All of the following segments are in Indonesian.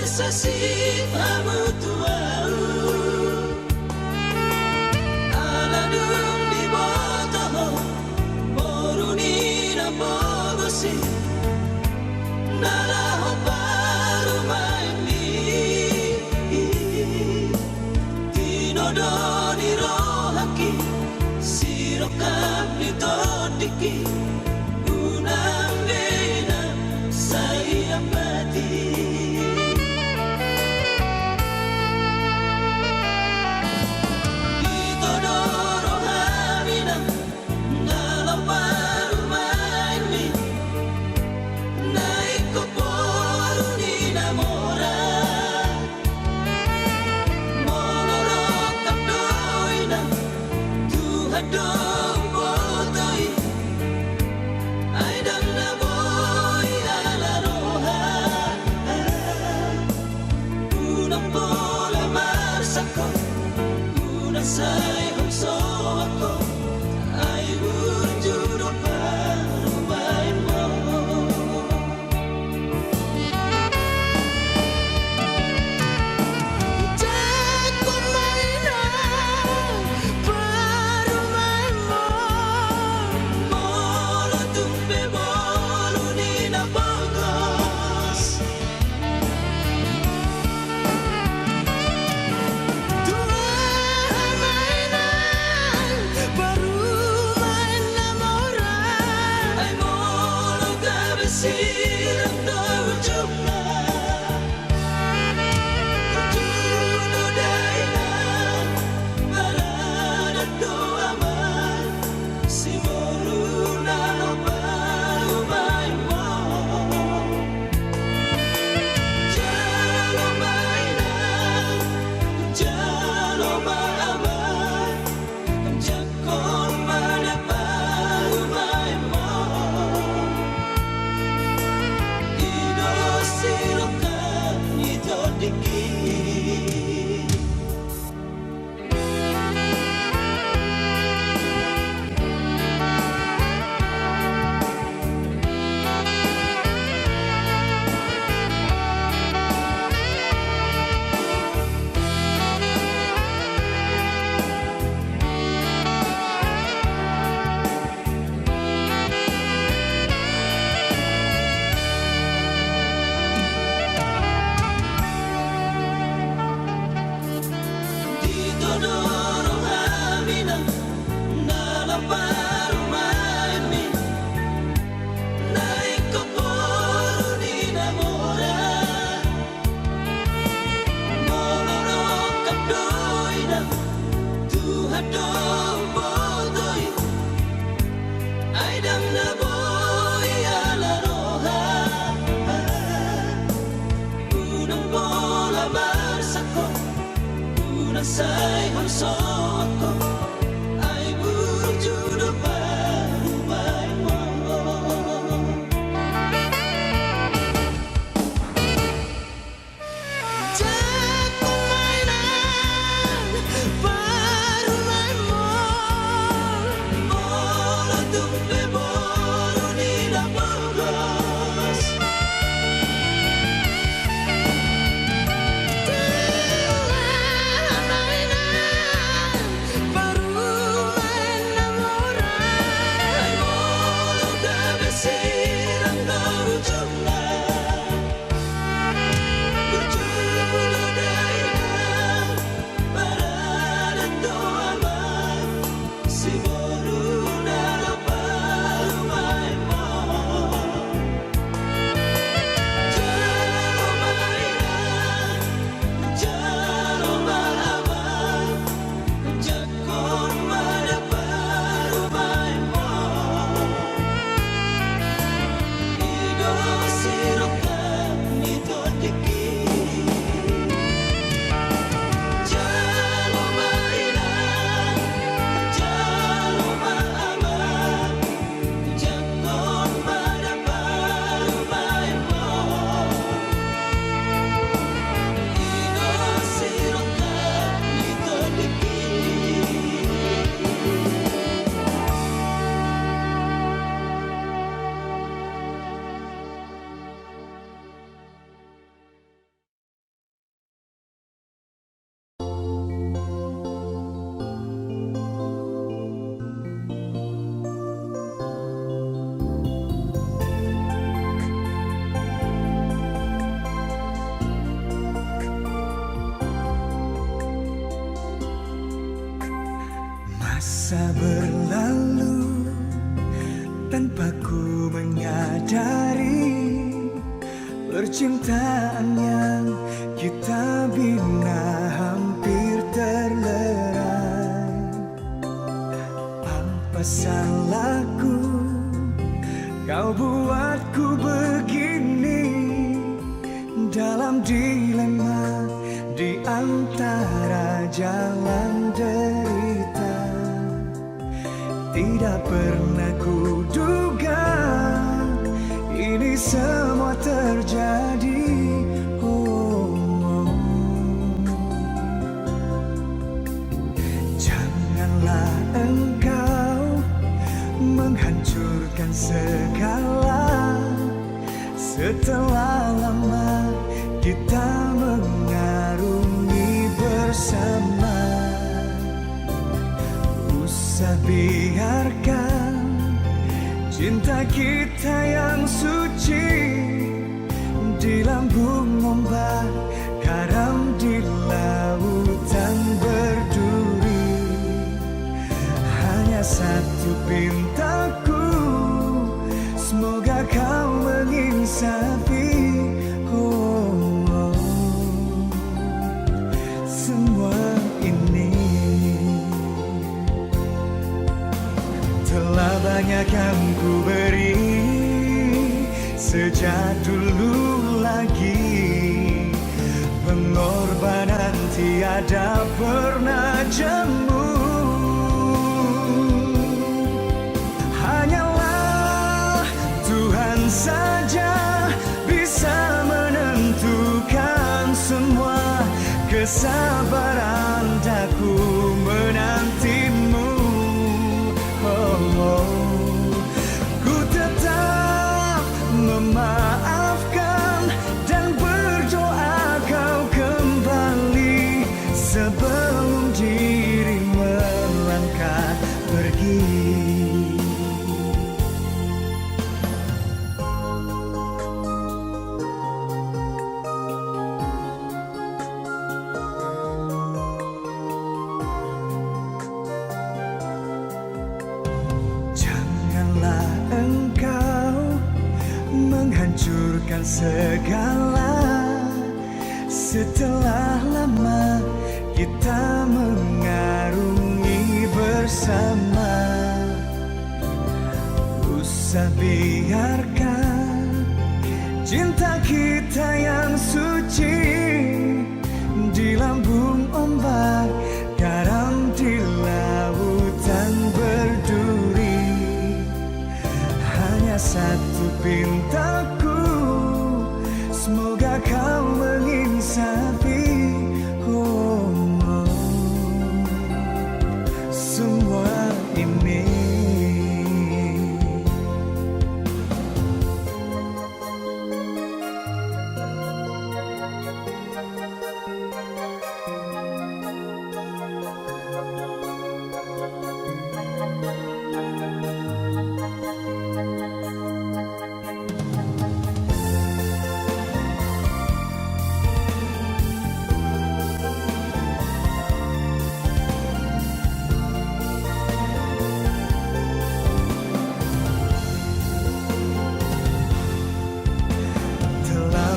sasih hamutuau aladung di botoho boruni na bogosi nalaho paru maini tinodoni rohaki sirokap ni todiki unang bena saya mati. Say hong so ako ay wujud paru mai mo jago maina paru mai mo molo tumbe molo ni na bogos silang dojokna judo daina barada doaman si moruna no baru mai mo jalo maina jalo maamai jakon mana baru mai mo sirokan itu dikit say hong so ako ay wujud menyadari percintaan yang kita bina hampir terlerai. Apa salahku kau buatku begini, dalam dilema di antara jalan derita. Tidak pernah kuduga ini semua terjadi. Janganlah engkau menghancurkan segala. Setelah lama kita mengarungi bersama, usah biarkan cinta kita yang suci di lambung ombak, karam di lautan berduri. Hanya satu pintaku, semoga kau menginsafi semua ini. Telah banyak yang ku beri sejak dulu lagi, pengorbanan tiada pernah jemu. Hanyalah Tuhan saja bisa menentukan semua. Kesabaran daku menantimu. Ku tetap memaafkan dan berdoa kau kembali sebelum diri melangkah pergi. Janganlah engkau menghancurkan segala. Setelah lama kita mengarungi bersama, usah biarkan cinta kita yang suci di lambung ombak, garam di lautan berduri. Hanya satu pintaku, semoga kau menginsafi semua ini.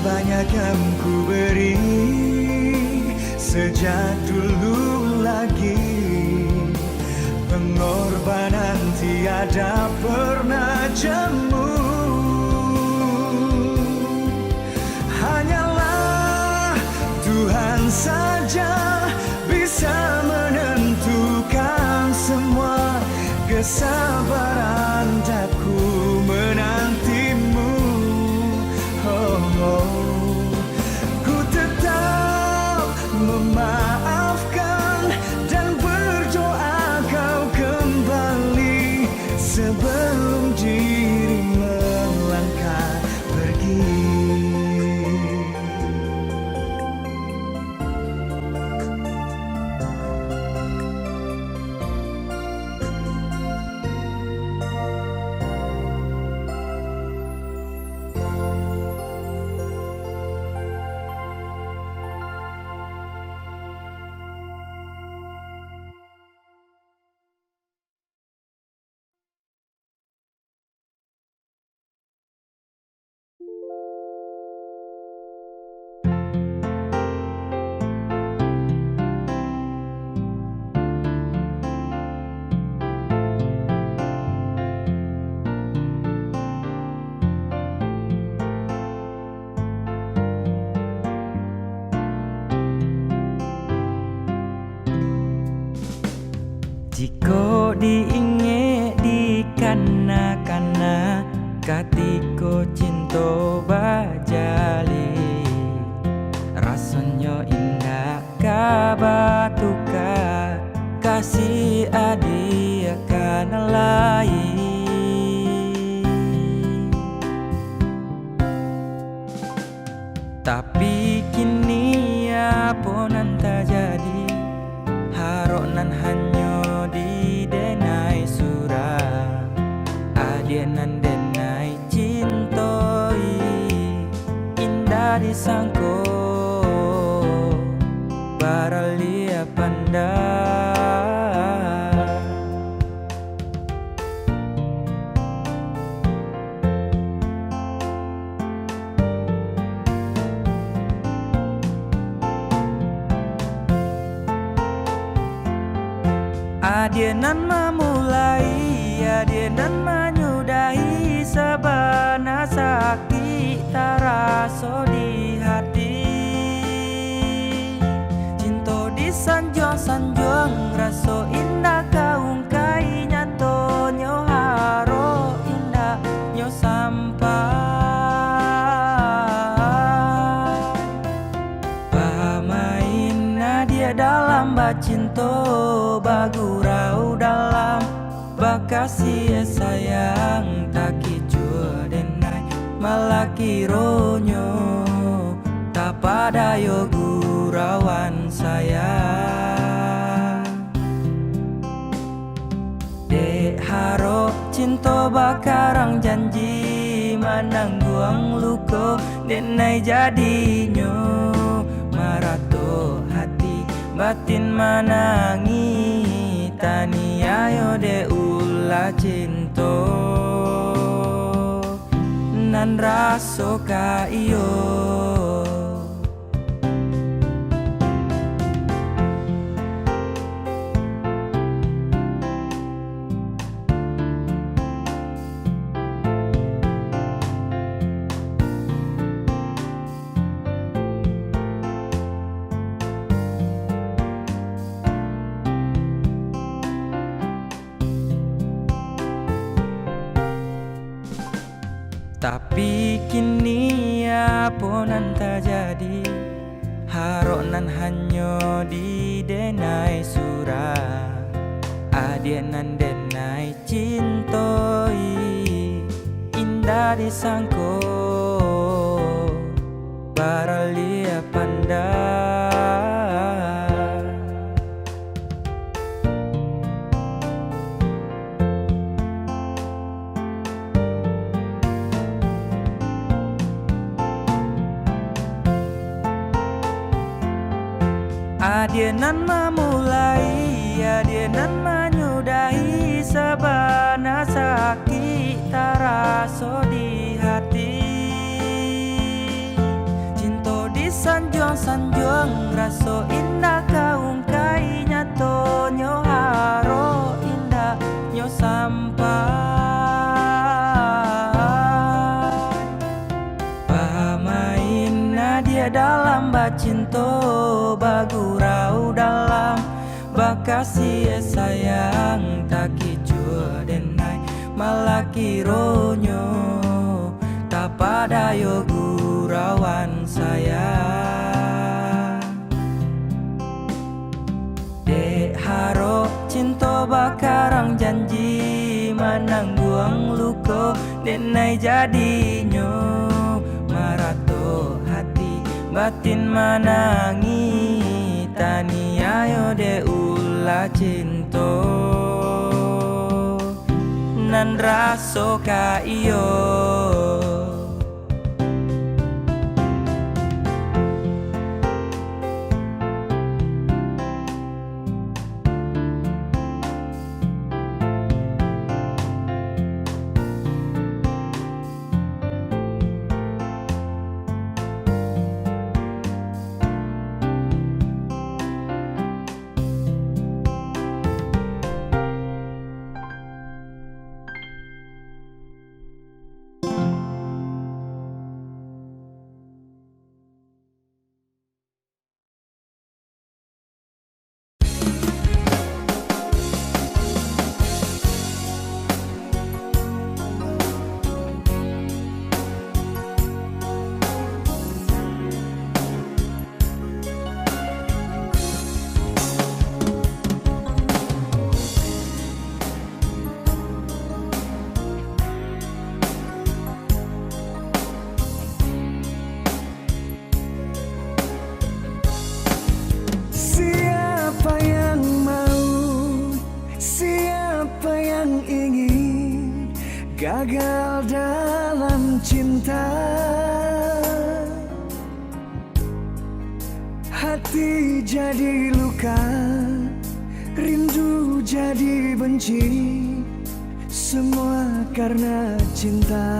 Banyak yang ku beri sejak dulu lagi, pengorbanan tiada pernah jemu. Hanyalah Tuhan saja bisa menentukan semua. Kesabaran daku menantimu. Ku tetap memaafkan dan berdoa kau kembali sebelum diri melangkah pergi. Cinta diinge di kana-kana katiko cinta bajali rasanya indah kabatuka kasih adik akan lain. Tapi kini apa nan terjadi haronan hanya di denai surah adienan denai cintoi indah disangko baralia pandai. Adienan memulai, adienan menyudahi sabana sakit taraso di hati. Cinta disanjung-sanjung raso indah kaungkai nyato nyo haro indah nyo sampai. Pamain dia dalam bacinto bagurau dalam bakasih sayang tak kicua denai malaki ronyo tak pada yo gurawan sayang. Dek haro cinta bakarang janji manangguang luko denai jadinyo marato hati batin manangi tani ayo de ulah cinta nan raso ka iyo. Tapi kini apa nan terjadi haronan hanya di denai surah adienan denai cintoi indah disangko baralia pandai. Adienan memulai, adienan menyudahi sabana sakit taraso di hati. Cinta disanjung-sanjung raso indah kaungkai nyato nyo haro indah nyo sampai. Pamain dia dalam bacinto bagurau dalam bakasih sayang tak kicua denai malaki ronyo tak pada yo gurawan sayang. Dek haro cinta bakarang janji manangguang luko denai jadinyo marato hati batin manangi tani ayo de ulah cinta nan raso ka iyo. gagal dalam cinta. Hati jadi luka, rindu jadi benci, semua karena cinta.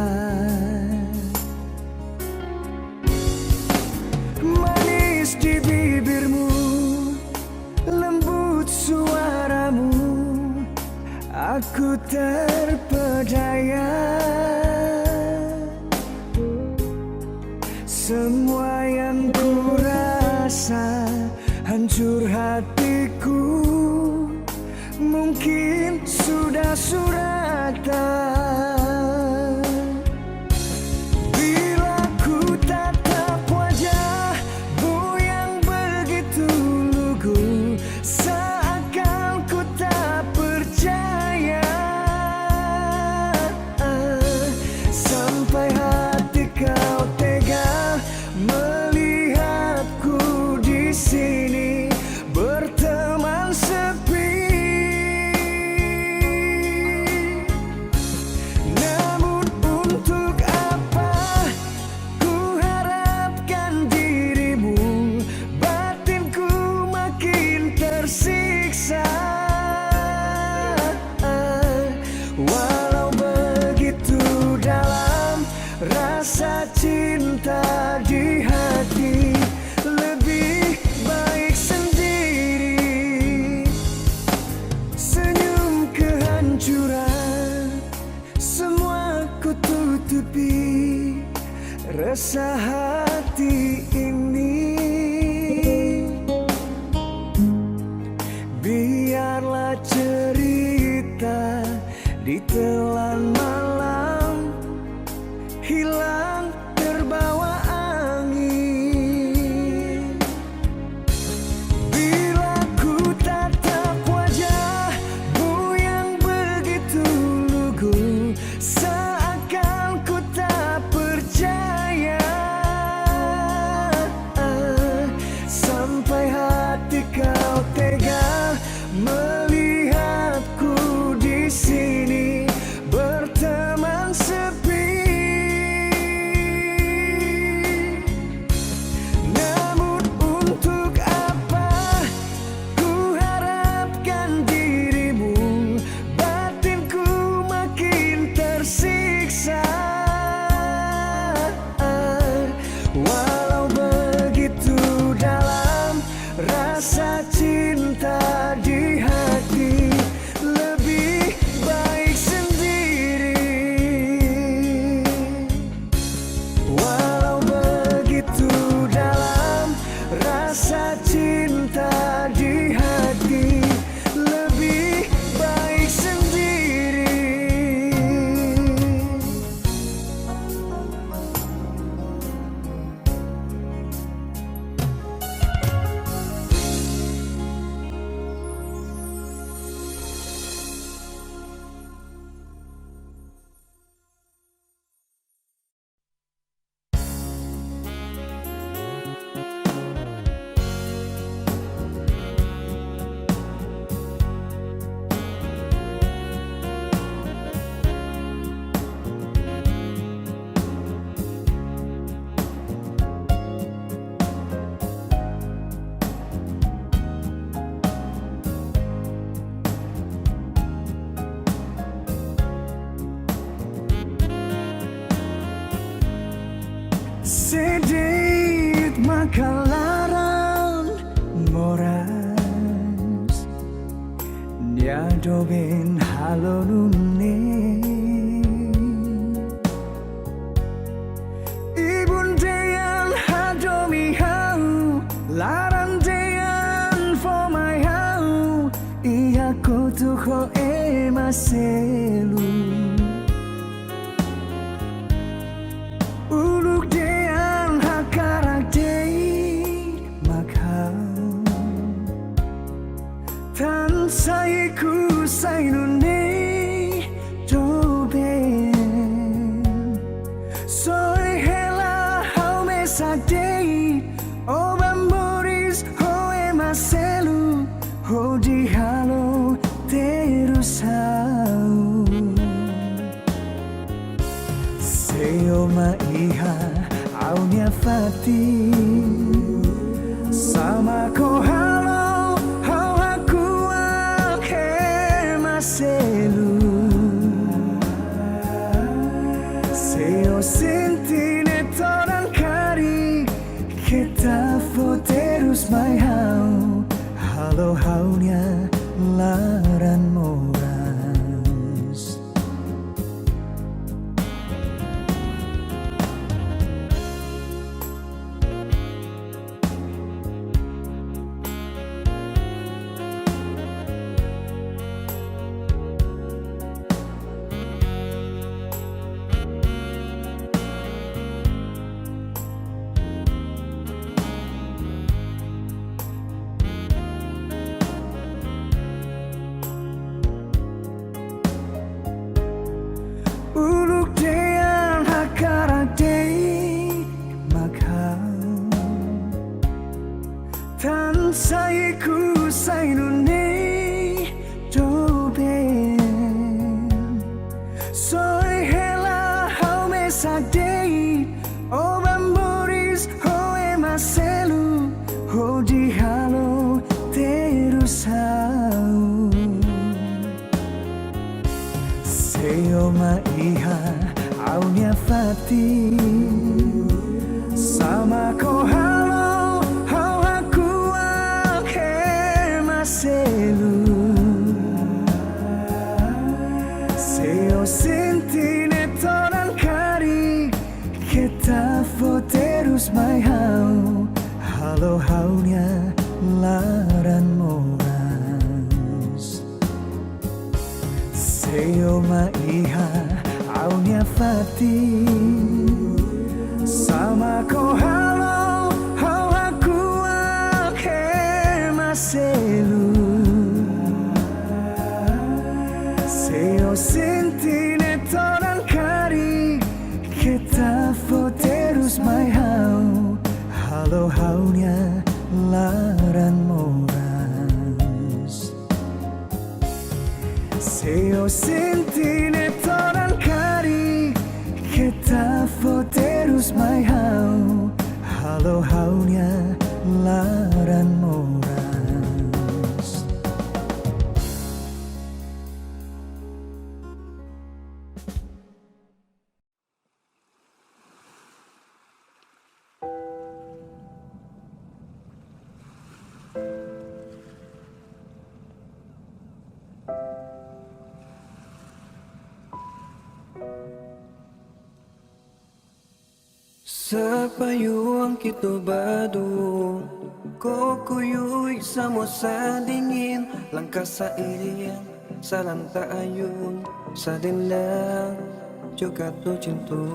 Manis di bibirmu, lembut suaramu, aku terpedaya. Semua yang ku rasa, hancur hatiku, mungkin sudah suratan. Bila ku tatap wajahmu yang begitu lugu, seakan ku tak percaya. Sampai hati kau tega melihatku di sini berteman sepi. Namun untuk apa ku harapkan dirimu, batinku makin tersiksa. Walau begitu dalam rasa cinta di hati, lebih baik sendiri. Senyum kehancuran, semua ku tutupi, resah hati ini. Biarlah cerita ditelan malam, hilang terbawa angin. Bila ku tatap wajahmu yang begitu lugu, seakan ku tak percaya. Sampai hati kau tega melihatku di sini berteman sepi. Namun untuk apa ku harapkan dirimu, batinku makin tersiksa. Walau begitu dalam rasa cinta di hati, lebih baik sendiri. Walau begitu dalam rasa cinta di hati, lebih baik sendiri. Sedikit makalaran moras dia dobin halonune ibun deyan hadomi hau laran deyan for my hau iya kotuho emaselu uluk deyan hakarak dei makhau tan saiku sainu Seo maiha aunia fati sama ko halo hau aku ke maselu Seo sentine todan kari kita foterus mai hau halo haunya laran moras Uluk dean hakara dei makhau Tan sai ku sai nu nei do ben Soy hela hau me sa dei O bamboris ho e maselu Ho di halo terus hau Seo maiha aunia fati sama ko halo hau aku ke maselu Seo sentine todan kari kita foterus mai hau halo haunya laran moras Seo maiha aunia fati sama ko halo hau aku ke maselu Seo sentine todan kari kita foterus mai hau halo haunya laran moras Seo sentine todan kari kita foterus mai hau halo haunya laran moras Sepayung kita badu Ko kuyuy sa mo sa dingin Langkah sa iring Sa lanta ayun Sa dendang Juga to cinto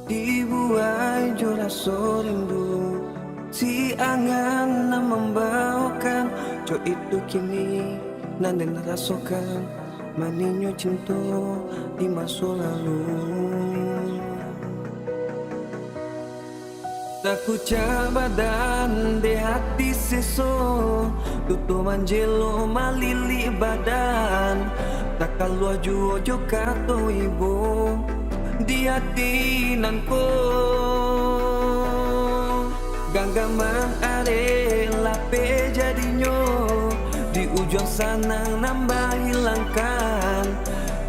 Dibuai jura so rindu Si angan na membawakan Jo itu kini Nanden rasokan Maninyo cinto Di masa lalu Aku coba dan di hati seso Tutu manjelo malili badan Tak kalau juo kato ibu Di hati nanko Ganggaman are lape jadinya Di ujung sana nambah hilangkan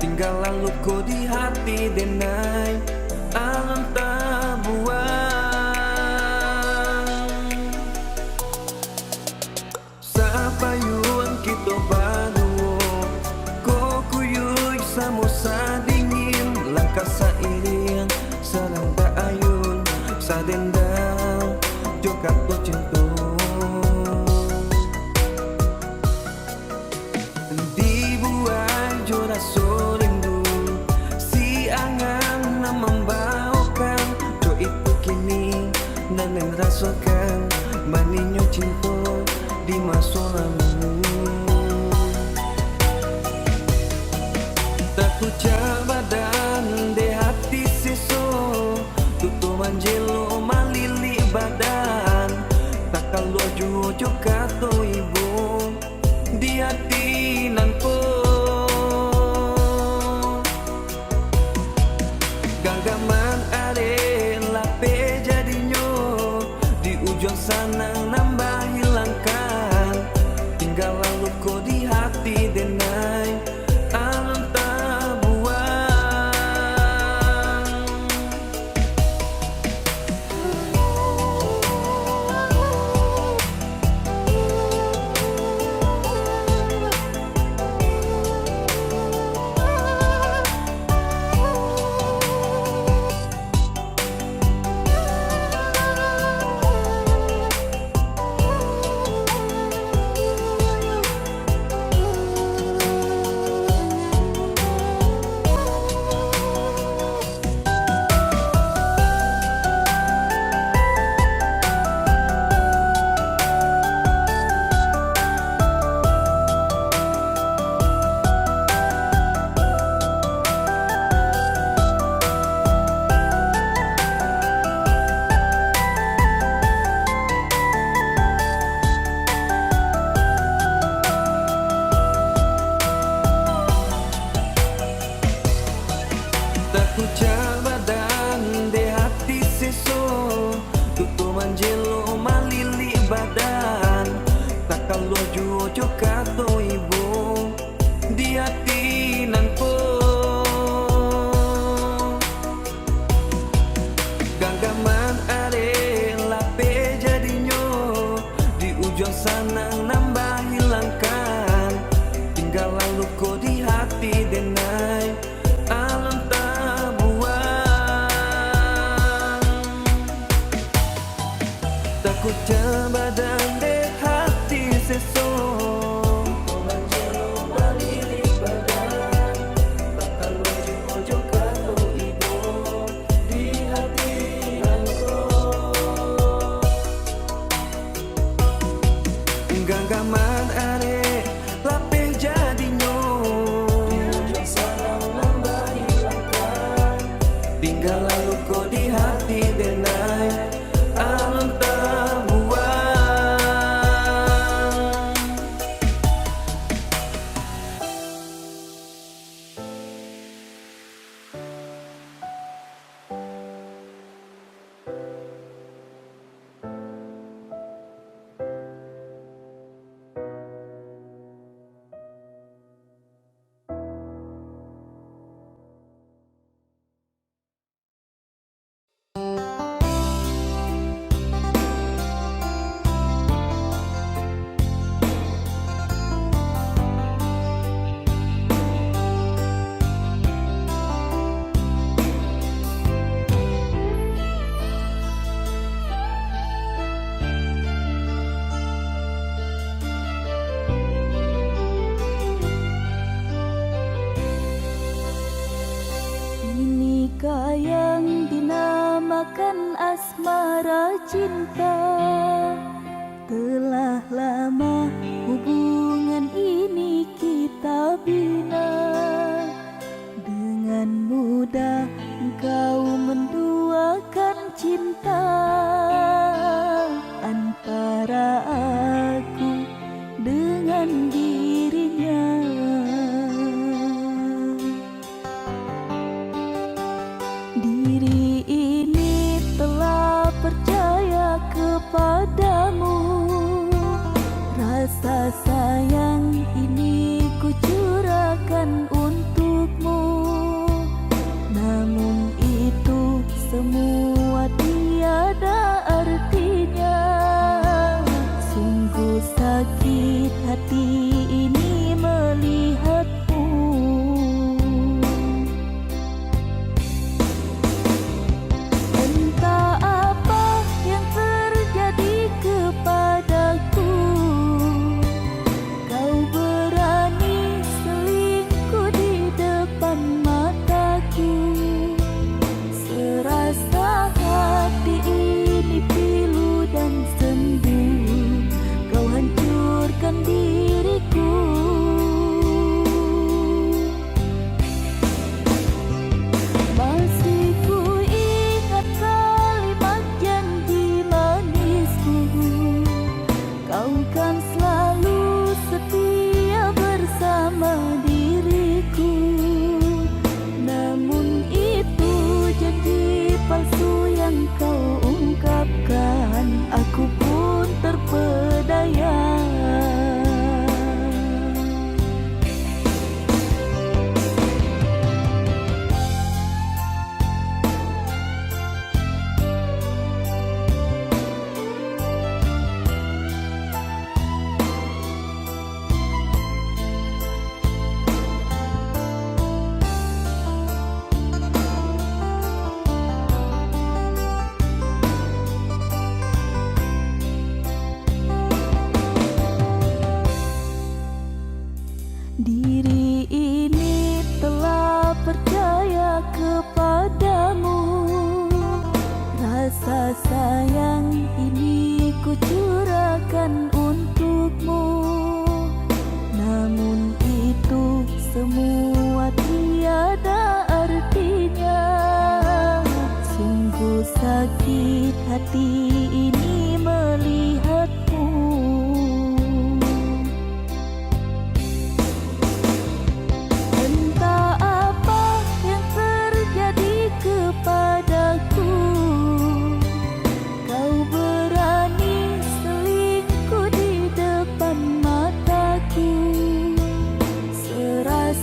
Tinggal lalu ko di hati denai Alam tak buat Payuan kita baru Ko kuyuy sa mo sa dingin Langkah sa iring Sa lanta ayun Sa dendang Jokat to cinto Di buwan jura so rindu Si angan keyakinanku. Genggaman adalah jadinya di ujung sana nambah hilangkan. Tinggal lalu kau di hati denai alun tak buang. Takut coba dan deh hati sesok. Genggaman are lapeh jadinya tinggal lalu kau di hati denai alun tak buang. Inikah yang dinamakan asmara cinta? Telah lama hubungan ini kita bina. Dengan mudah engkau menduakan cinta antara aku dengan dirinya. Diri ini telah percaya kepadamu. Rasa sayang ini ku curahkan untukmu. Namun itu semua tiada artinya. Sungguh sakit hati ini melihatmu. Entah apa yang terjadi kepadaku. Kau berani selingkuh di depan mataku. Serasa hati ini pilu dan sendu. Kau hancurkan diriku. Masih ku ingat kalimat janji manisku. Kau kan selalu setia bersama diriku. Namun itu janji palsu yang kau ungkapkan. Aku pun terpedaya. Diri ini telah percaya kepadamu. Rasa sayang ini ku curahkan untukmu. Namun itu semua tiada artinya. Sungguh sakit hati ini melihatmu. Entah apa yang terjadi kepadaku. Kau berani selingkuh di depan mataku. Serasa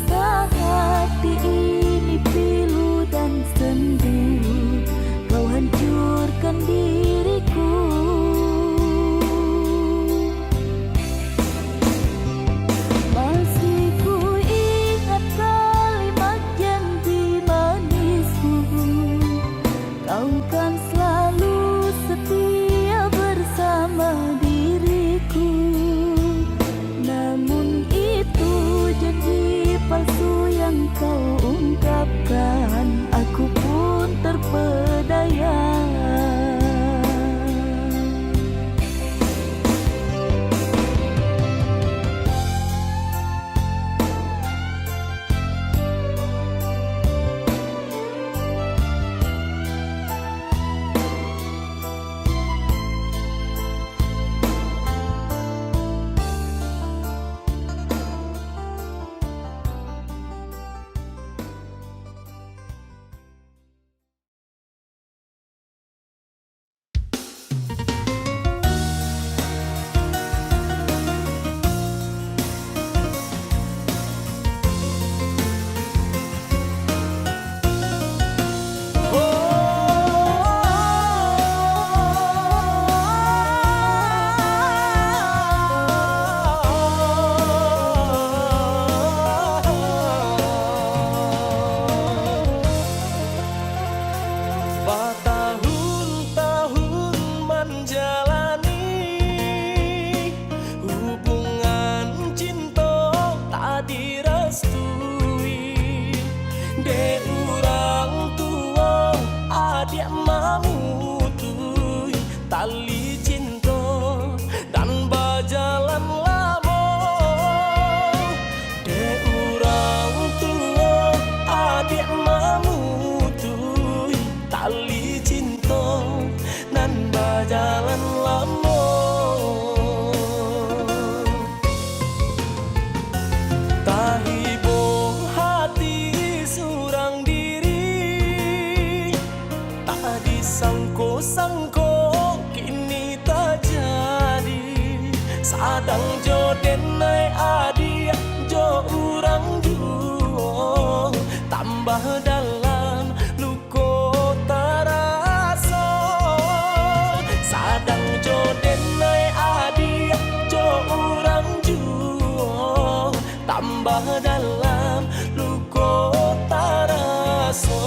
denai adi jo urang juo tambah dalam luko taraso sadang jo denai adi jo urang juo tambah dalam luko taraso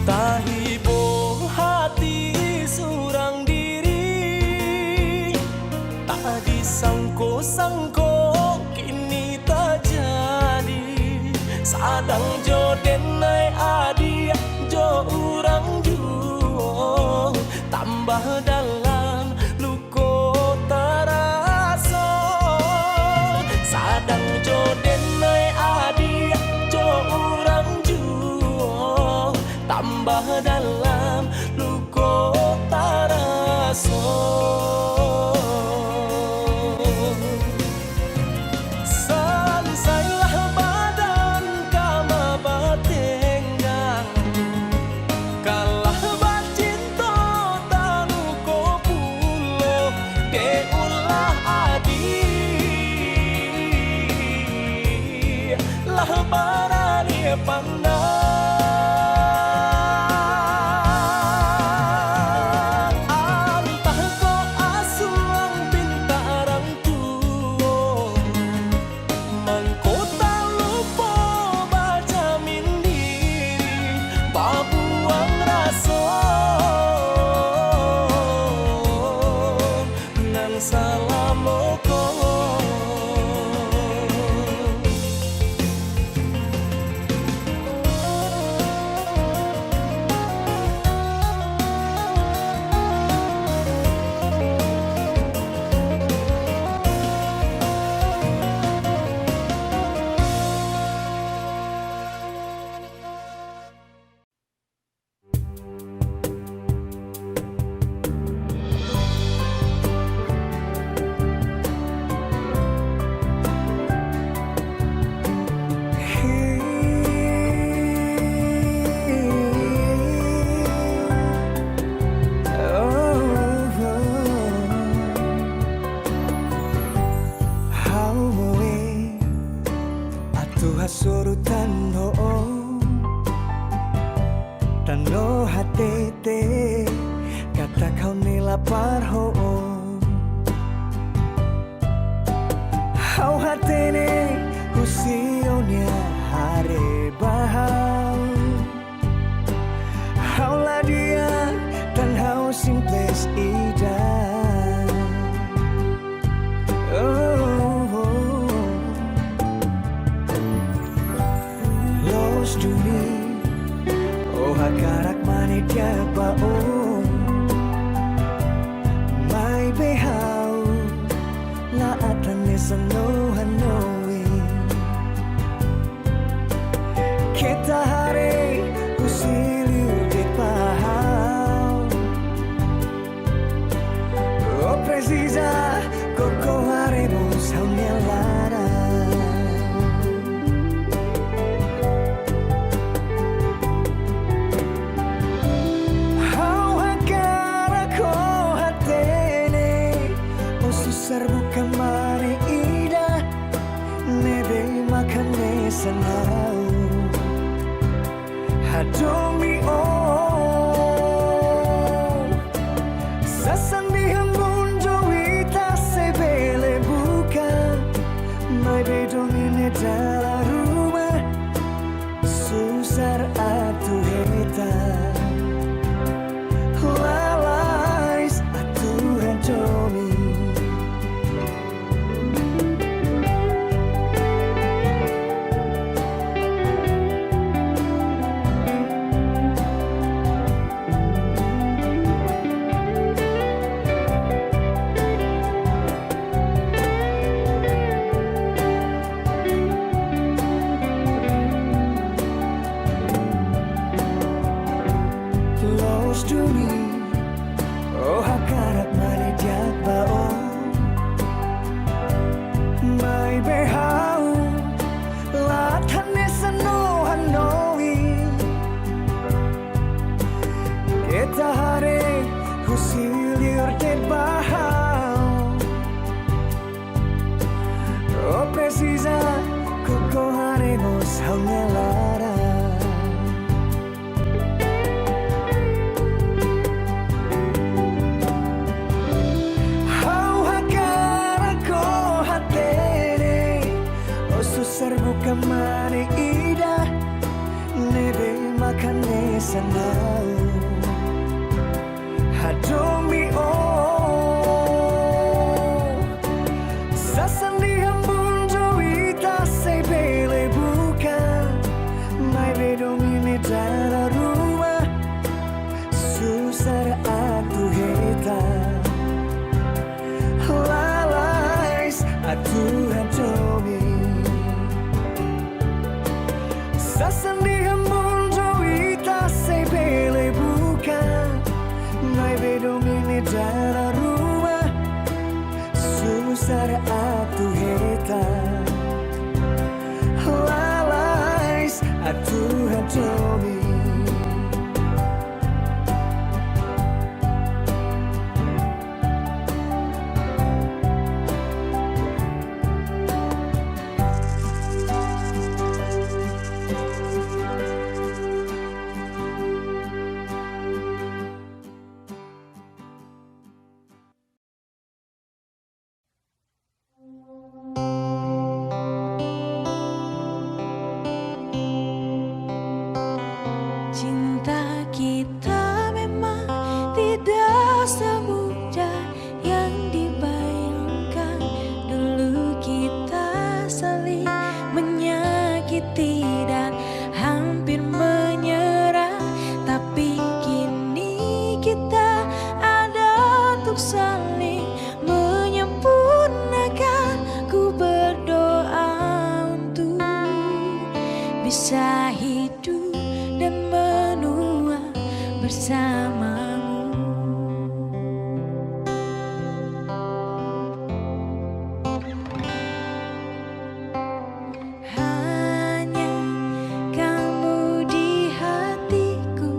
Tahibo hati surang diri tak disangko-sangko kini tak jadi sadang jo denai adi jo urang juo tambah dalam luko taraso sadang jo denai adi jo urang juo tambah dalam luko taraso selesailah badan kama batenggang kalah bacinto tanu ko pulo ke ulah adi lah barani pandang Surutan Tano hatete kata kau ni lapar Hau hatene usionya hare bahau Hau lah dia dan hau simples ida Duni oh hakarak mani tiapa Hadomi oh Sasandihan bunjo ita sebele bukan Mai bedong ini dalam rumah Susar atu heta Lalais atu hadomi Close to me Oh hakarat malidiak bao May behau Latan nesano hanoi Kita hari Husilir det bahau Oh precisa Koko haremos hangalara Serbuka mani ida Nebe makane sanau Hadomi oh Sasandihan bunjo ita sebele buka Mai bedong ini dalam rumah Susar atu heta Lalais atu hadomi Sasandihan bunjo ita sebele bukan Mai bedong ini dalam rumah Susar atu heta Lalais atu hadomi Cinta kita memang tidak semudah yang dibayangkan. Dulu kita saling menyakiti dan hampir menyerah, tapi kini kita ada untuk saling menyempurnakan. Ku berdoa untuk bisa hidup dan menua bersamamu. Hanya kamu di hatiku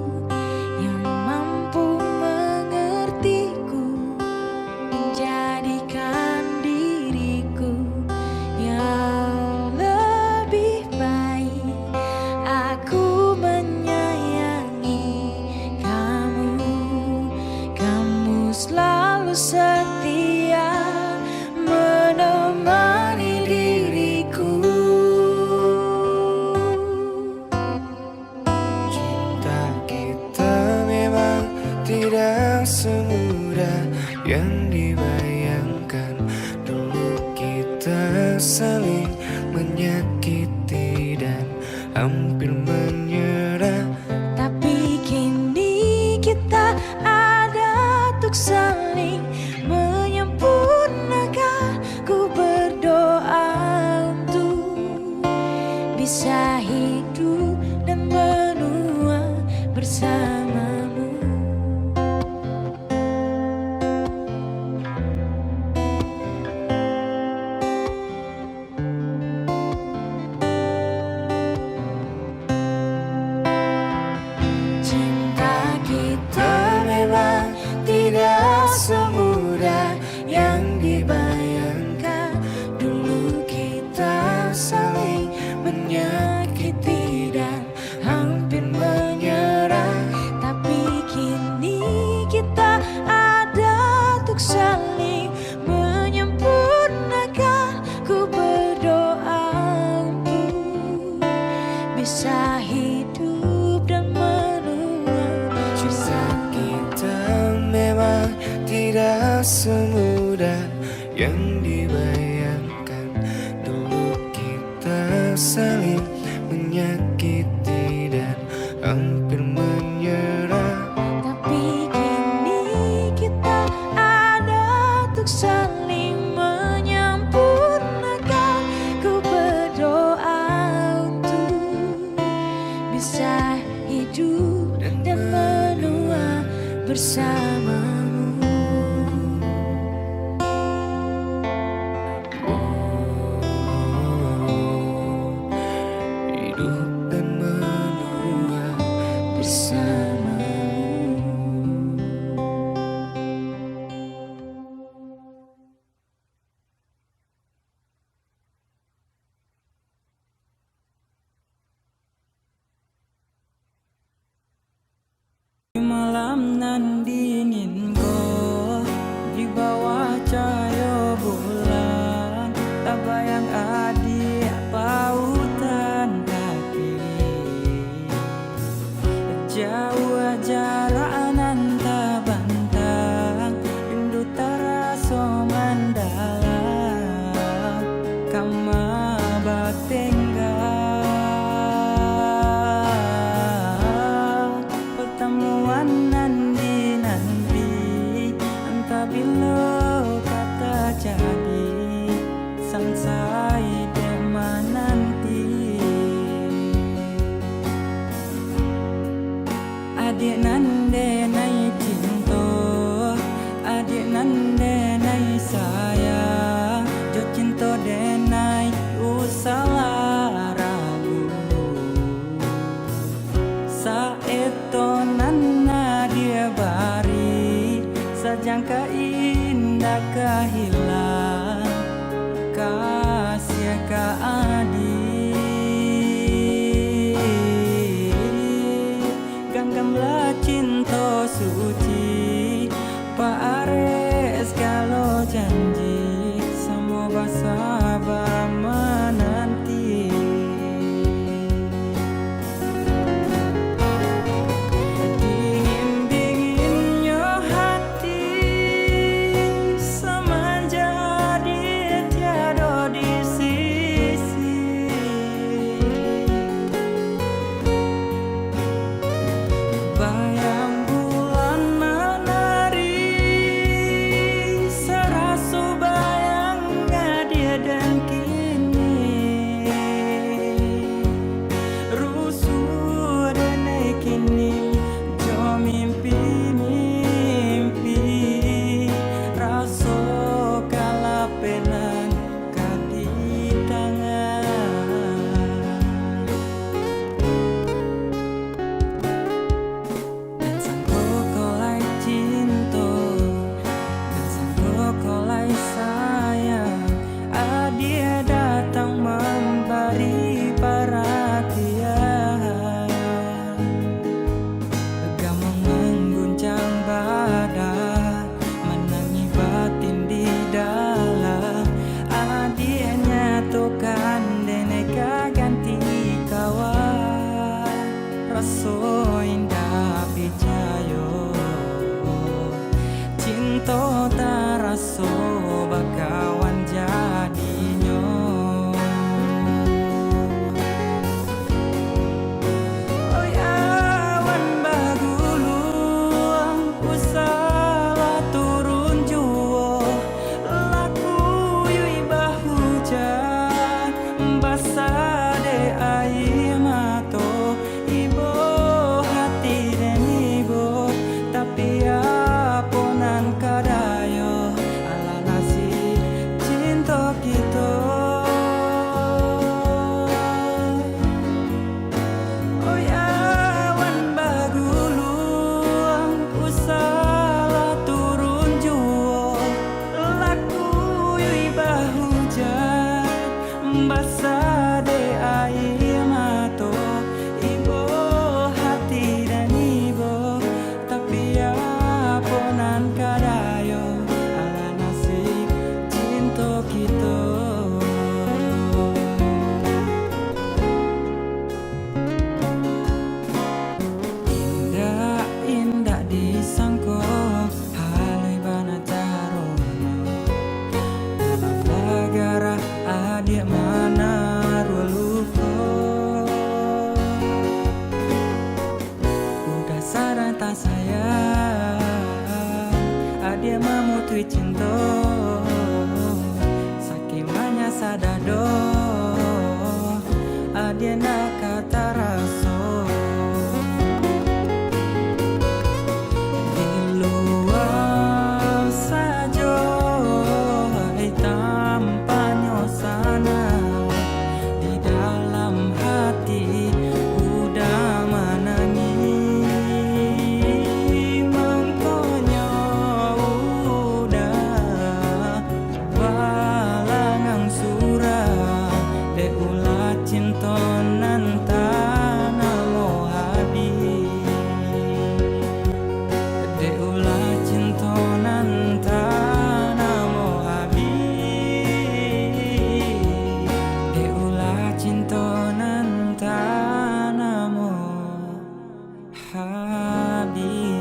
yang mampu mengertiku, menjadikan diriku yang lebih baik. Aku menyayangi kamu, kamu selalu setia menemani diriku. Cinta kita memang tidak semudah yang dibayangkan. Dulu kita saling menyakiti dan hampir menyerah, Tapi kini kita ada untuk saling menyempurnakan. Ku berdoa untuk bisa hidup dan menua bersamamu. semudah yang dibayangkan. Dulu kita saling menyakiti dan hampir menyerah. Tapi kini kita ada untuk saling menyempurnakan. Ku berdoa untuk bisa hidup dan menua bersamamu. Hidup dan menua bersamamu. Di malam nan dingin kau di bawah cahaya bulan, tak bayang adik pautan hati. Jauh jarak nan tak bantang, rindu terasa mendalam. Kama bertinggal, pertemuan nanti entah bila kata jadi sampai dema nanti. Adik nande nai cinta, adik nande nai sayang, jo cinta denai usalah ragu. Saeto nana dia bari, sajangka indah kehilang, kasih ka adik. Genggamlah cinta suci, Pak Ares kalau janji, semoga sabar menanti. Dingin-dinginnya hati semenjak dia tiada di sisi. Bayang bulan menari, serasu bayangnya dia dan kini. Rusuh dan kini, jo mimpi-mimpi, rasa kala pelan kadi tangan. Dan sangko kolai cinta, dan sangko kolai sayang, adik datang memberi perhatian. Gamang mengguncang badan, menangi batin di dalam. Adik nyatukan deneka ganti kawan, rasa indah pijayo, cinta taraso bakawan jadinyo. Oi awan bagulung, usaha turun juo, laku yui bahujan, basah de air mato, ibo hati dan ibo, tapi aponan kadayo, ala kui cinta sakimanya sadado adiena kata raso di luar saja tanpa nyosana di dalam hati udah menangis mangkonya udah balangang surah de ulah cinta nanta namo habis de ulah cinta nanta namo habis de ulah cinta nanta namo habis.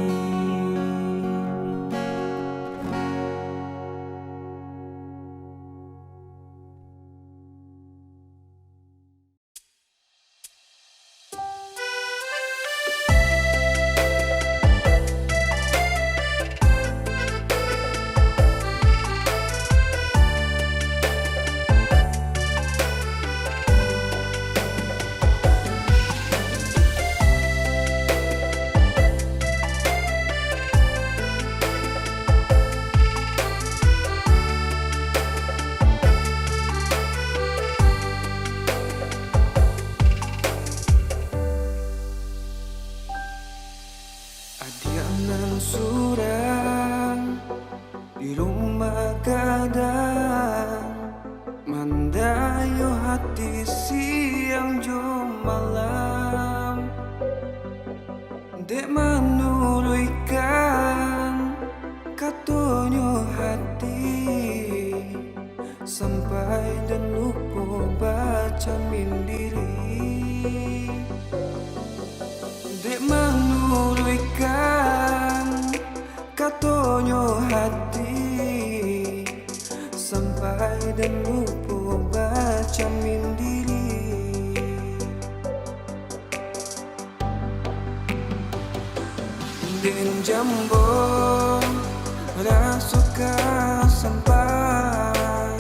Adianan surang di rumah gadang mandayo hati siang jo malam dek menurunkan katonyo hati sampai dan lupa baca mindiri dek menurunkan katonyo hati sampai dan lupa baca mindiri den jambo rasuka sampai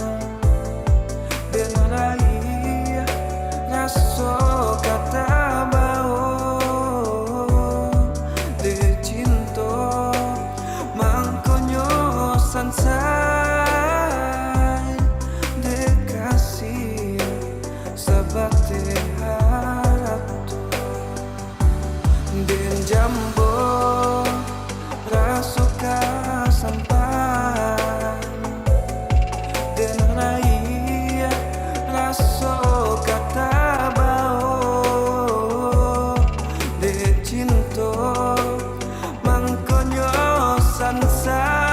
den rai raso kata sansai dekasih sabate harap tu den jambo rasuka sampai den rai raso kata bao de cinto mangkonyo sansai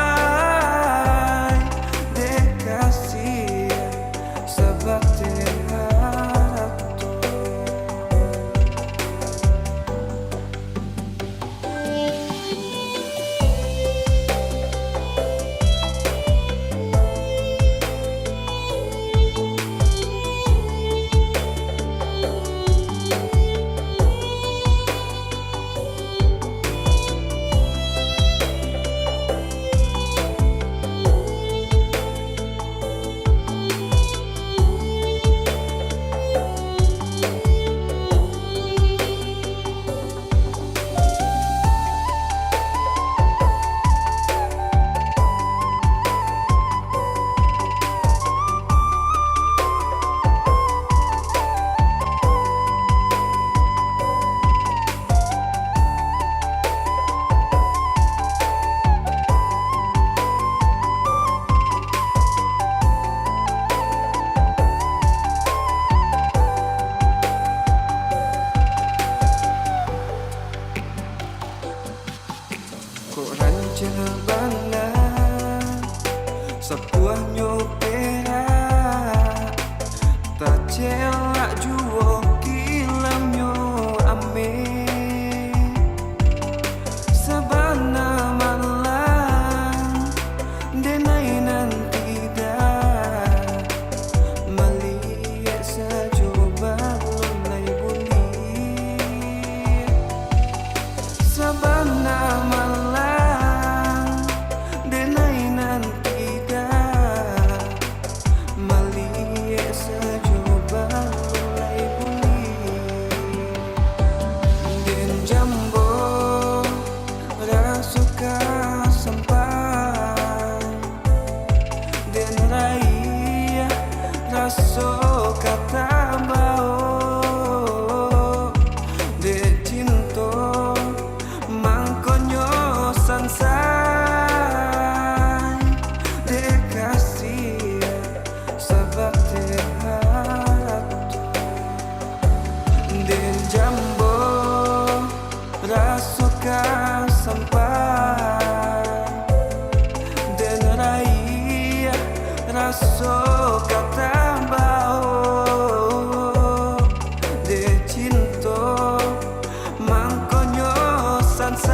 Cebana sebuah nyopera tak celak juo kilamnya ame sabana malam denai nanti dah melihat saja balon lai buli sabana malam denai nanti kau sampai dan raya rasa kata bau de cinta mangkonyo sansai de kasih sabat hatu den jambo rasa kau sampai dan raya rasa kata bau de cinta mangkonyo sansai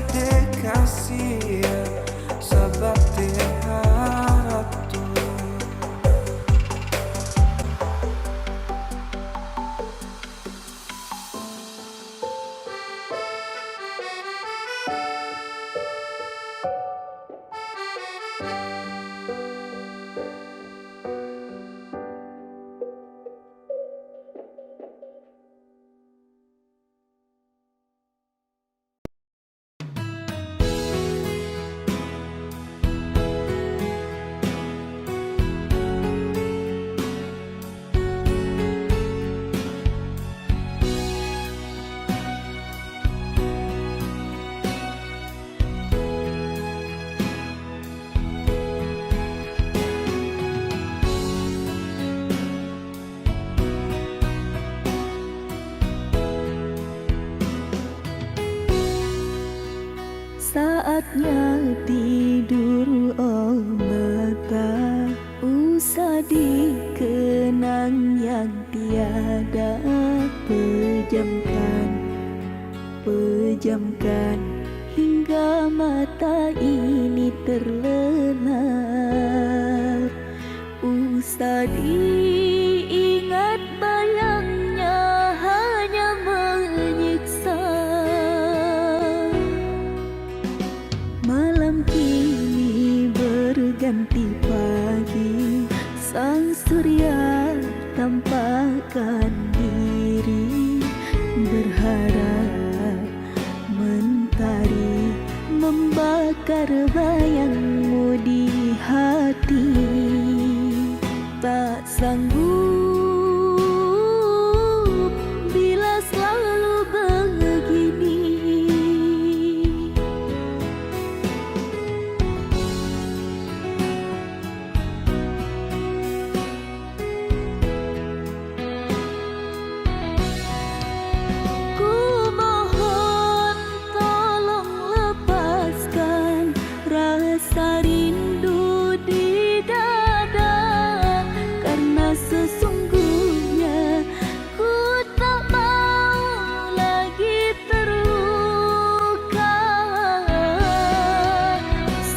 de kasih sabat hatu. Saatnya tidur oh mata, usah dikenang yang tiada. Pejamkan hingga mata ini terlelap. Usah diingat bayangnya hanya menyiksa. Malam kini berganti pagi, sang surya tampakkan diri. Berharap mentari membakar bayangmu di hati. Tak sanggup bila selalu begini. Rasa rindu di dada, karena sesungguhnya ku tak mau lagi terluka.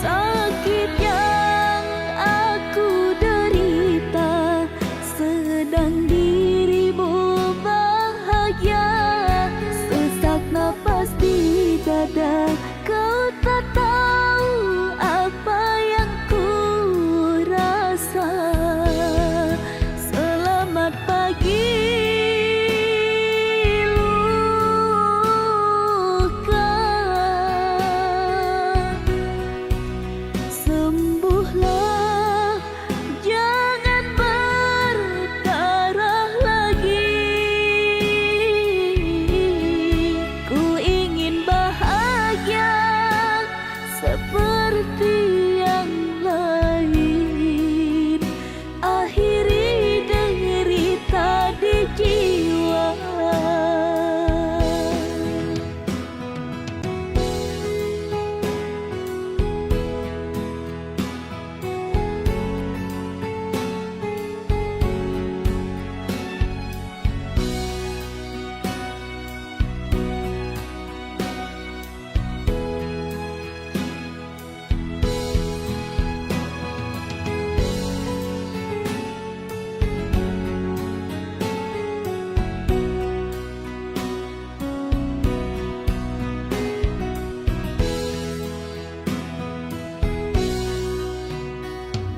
Sakit yang aku derita, sedang dirimu bahagia. Sesak napas di dada, kau tak tahu apa yang ku rasa. Selamat pagi luka, sembuhlah jangan berdarah lagi. Ku ingin bahagia seperti yang lain, akhiri derita di jiwa.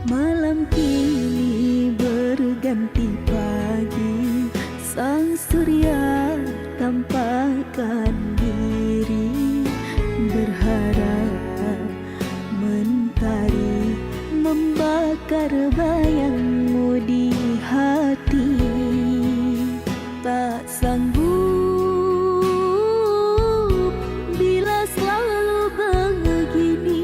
Malam kini berganti pagi, sang surya tampakkan diri. bayangmu di hati. Tak sanggup bila selalu begini.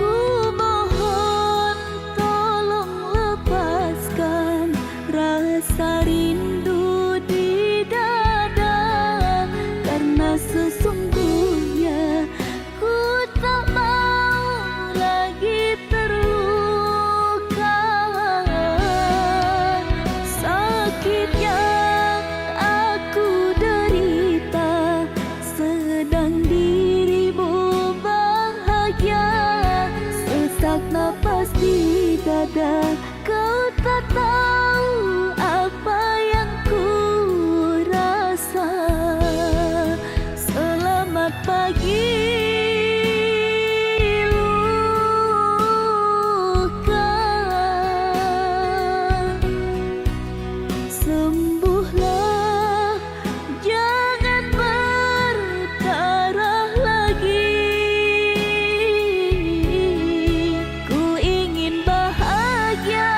Ku mohon tolong lepaskan rasa rindu di dada, karena sesungguhnya ku tak mau lagi terluka. Sakit yang aku derita, sedang dirimu bahagia. Sesak napas di dada, kau tak tahu apa yang ku rasa. Selamat pagi luka, sembuhlah, jangan berdarah lagi. Ku ingin bahagia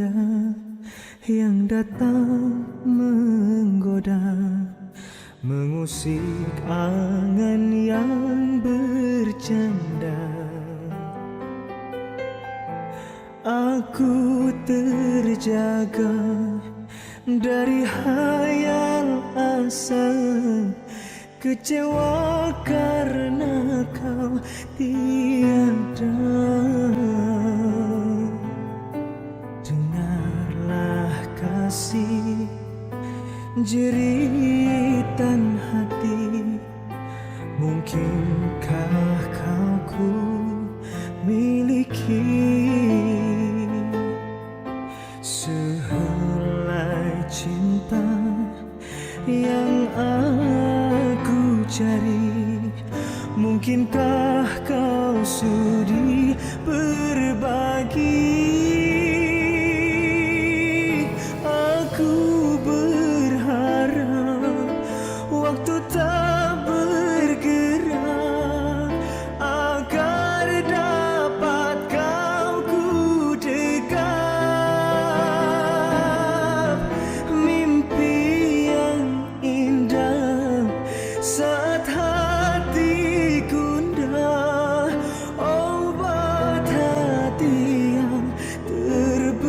senja yang datang menggoda, mengusik angan yang bercanda. Aku terjaga dari hayal asa, kecewa karena kau tiada. Dengarlah kasih, jeritan hati, mungkinkah kau ku miliki sehelai cinta yang aku cari. Mungkinkah kau sudi berbagi? Aku berharap waktu tak bergerak agar dapat kau ku dekap. Mimpi yang indah saat hati gundah, obat hati yang terbelah.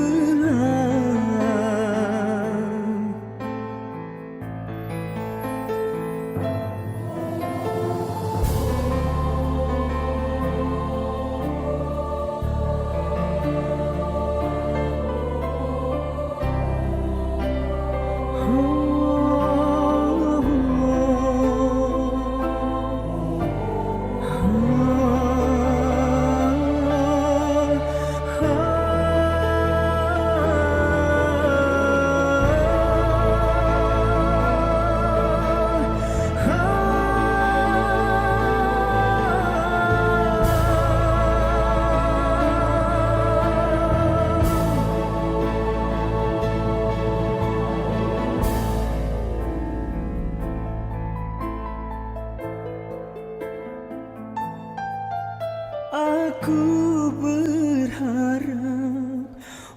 Aku berharap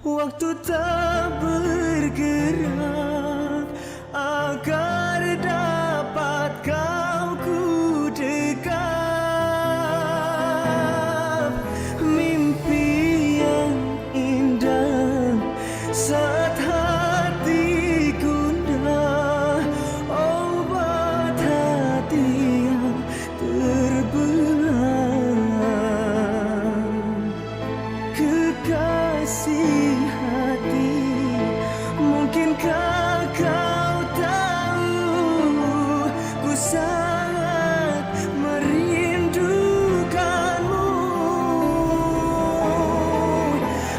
waktu tak bergerak agar dapat kau ku dekap. Mimpi yang indah saat hati gundah, obat hati yang terbelah. Kekasih hati, mungkinkah kau tahu ku sangat merindukanmu.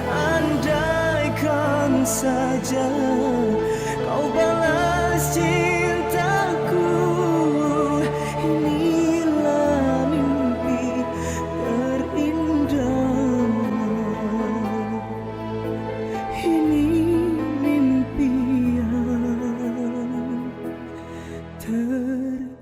Andaikan saja kau balas cintaku, inilah mimpi terindah. Ini mimpi yang terindah.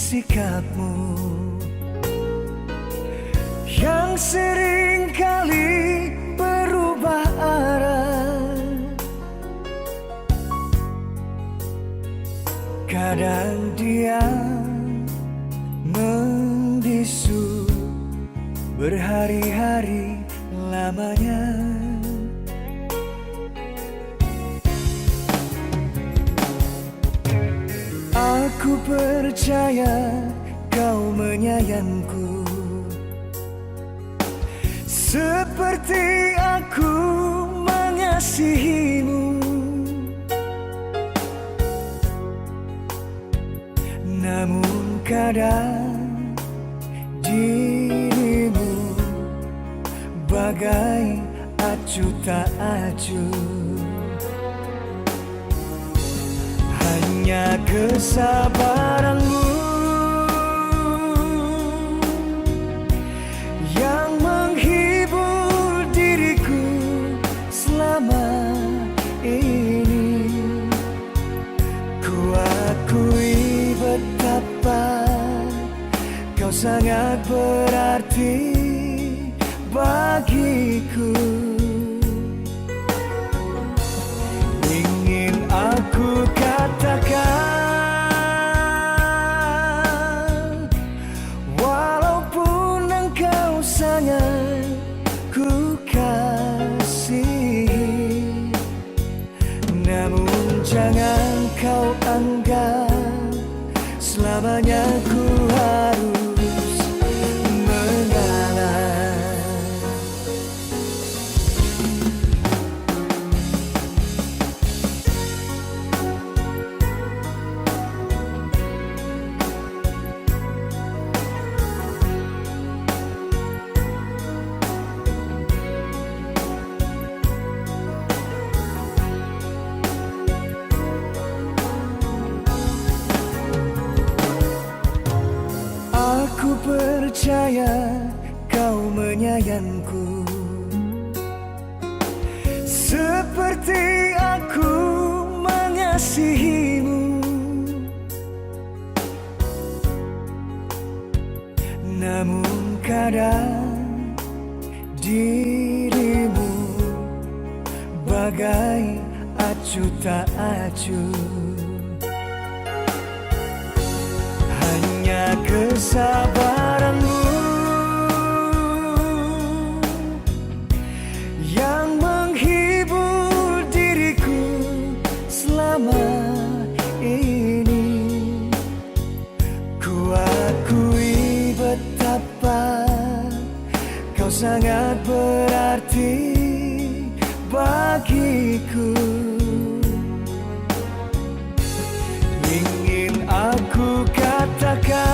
sikapmu yang sering kali berubah arah. Kadang dia membisu berhari-hari lamanya. Aku percaya kau menyayangku seperti aku mengasihimu. Namun kadang dirimu bagai acuh tak acuh. Hanya kesabaranmu yang menghibur diriku selama ini. Ku akui betapa kau sangat berarti bagiku. Ingin aku katakan, walaupun engkau sangat ku kasihi, namun jangan kau anggap selamanya ku harus mengalah. Aku percaya kau menyayangku seperti aku mengasihimu. Namun kadang dirimu bagai acuh tak acuh. Hanya kesabaranmu yang menghibur diriku selama ini. Ku akui betapa kau sangat berarti bagiku. Ingin aku katakan,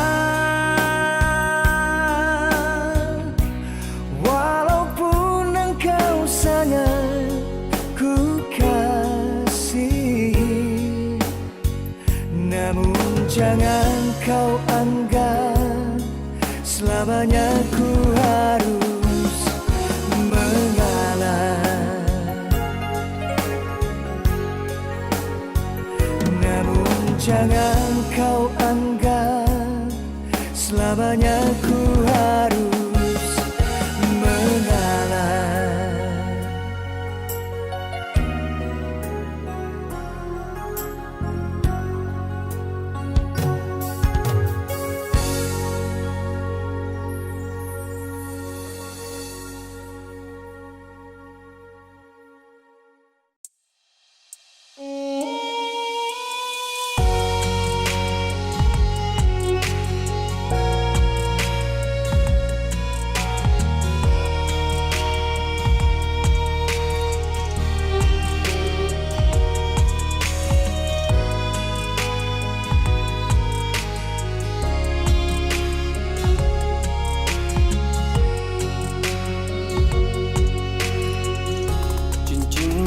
walaupun engkau sangat ku kasihi, namun jangan kau anggap selamanya ku harus mengalah. Namun jangan kau anggap selamanya ku harus mengalah.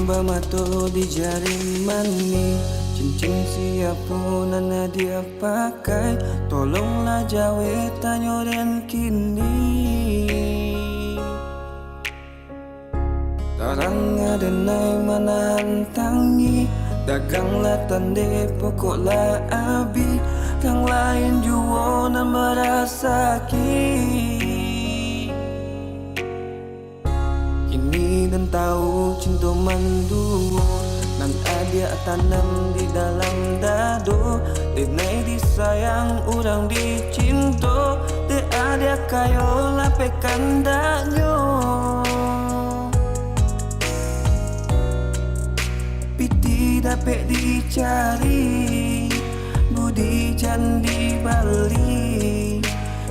Bamato di jari mani, cincin siap pun dia pakai. Tolonglah jawe tanyo dan kini tarang ada nai mana hantangi. Daganglah tande pokoklah abi, Tang lain jua nan merasaki. Kini dan tahu cinta mandu nan ada tanam di dalam dado. Denai disayang orang dicinta, te ada kayo lape kandanyo. Piti dapat dicari, budi jan di Bali.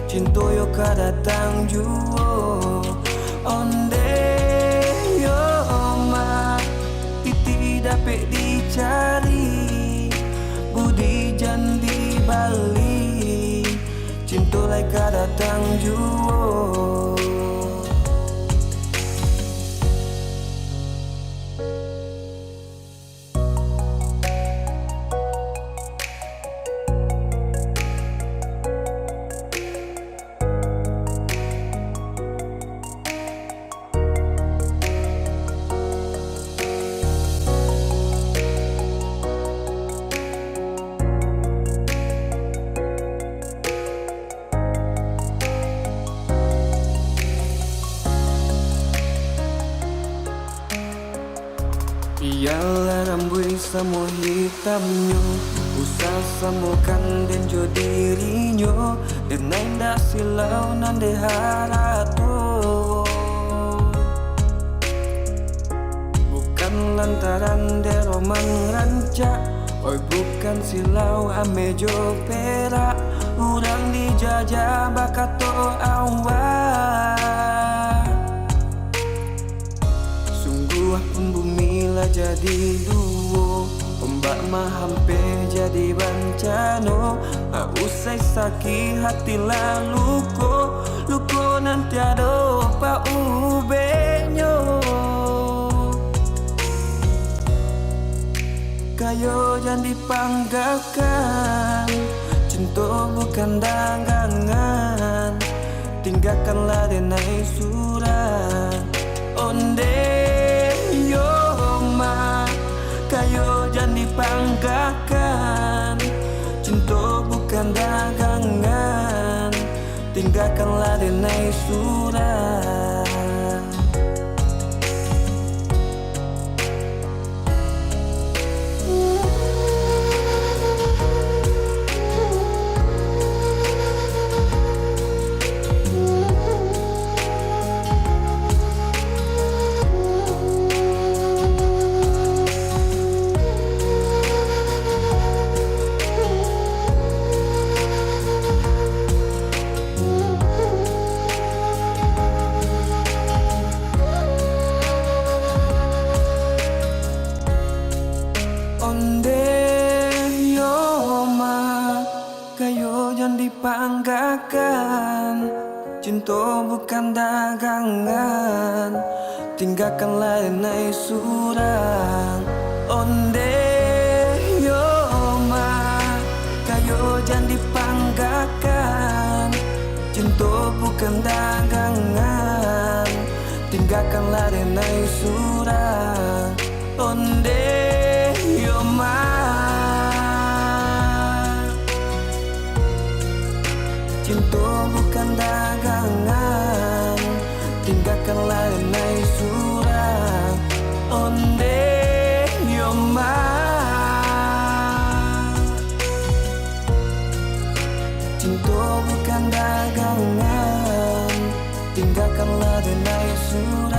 Cinta yo kadatang juo onde yo ma. Piti dapat dicari, budi jan di Bali. Cinta lai kadatang juo. Ialah rambut sama hitamnya, usah samakan dan jo dirinya. Dan ndak silau nan de harato. Bukan lantaran de roman rancak, oi bukan silau ame jo perak. Urang dijajah bakato awak. Sungguh pun bumi lah jadi duo, ombak mah hampe jadi bencana. Usai sakit hati lalu luko nanti ada pa ubenyo. Kayo jangan dipanggakan, cinta bukan dagangan. Tinggalkanlah denai surat onde yo ma. Kayo jangan dipanggakan, cinta bukan dagangan. Tinggalkanlah denai surat. Dipanggakan, cinta bukan dagangan. Tinggalkanlah denai surang onde yo ma. Kayo jangan dipanggakan, cinta bukan dagangan. Tinggalkanlah denai surang onde yo ma. Cinta bukan dagangan. Tinggalkanlah denai surat onde yo ma. Cinta bukan dagangan. Tinggalkanlah denai surat.